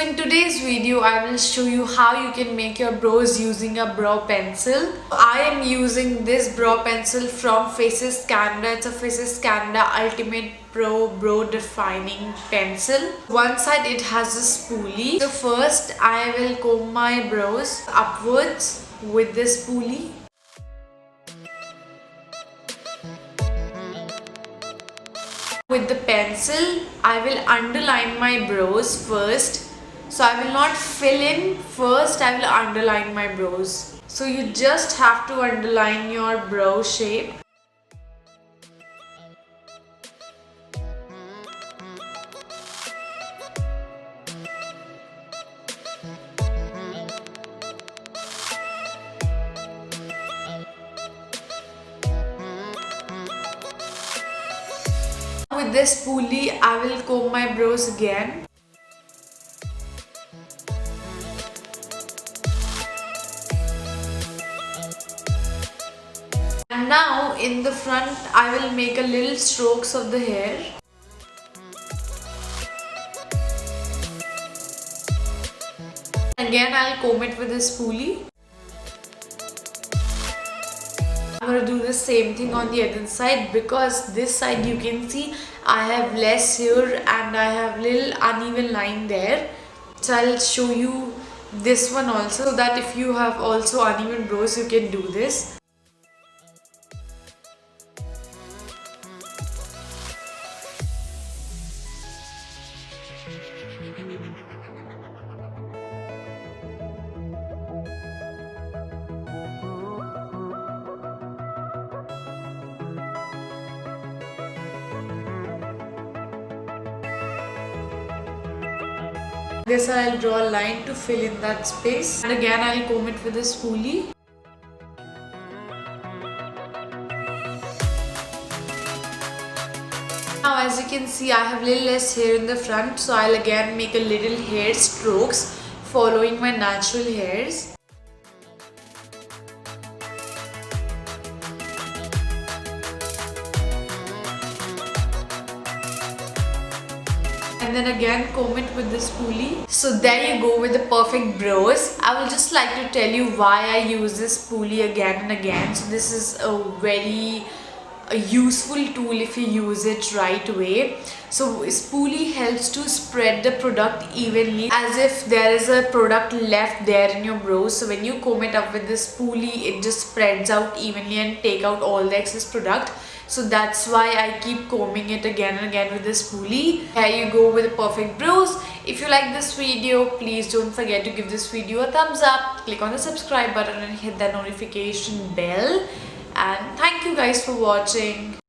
In today's video, I will show you how you can make your brows using a brow pencil. I am using this brow pencil from Faces Canada. It's a Faces Canada Ultimate Pro Brow Defining Pencil. One side it has a spoolie. So first I will comb my brows upwards with this spoolie. With the pencil, I will underline my brows first. So I will not fill in, first I will underline my brows. So you just have to underline your brow shape. With this spoolie, I will comb my brows again. And now in the front, I will make a little strokes of the hair. Again, I'll comb it with a spoolie. I'm going to do the same thing on the other side, because this side you can see I have less hair and I have little uneven line there. So I'll show you this one also, so that if you have also uneven brows you can do this. This I'll draw a line to fill in that space, and again I'll comb it with a spoolie. Now as you can see, I have little less hair in the front, so I'll again make a little hair strokes following my natural hairs. And then again comb it with the spoolie. So there you go with the perfect brows. I will just like to tell you why I use this spoolie again and again. So this is a very useful tool if you use it right way. So spoolie helps to spread the product evenly, as if there is a product left there in your brows. So when you comb it up with the spoolie, it just spreads out evenly and take out all the excess product. So that's why I keep combing it again and again with the spoolie. Here you go with the perfect brows. If you like this video, please don't forget to give this video a thumbs up, click on the subscribe button and hit that notification bell. And thank you guys for watching.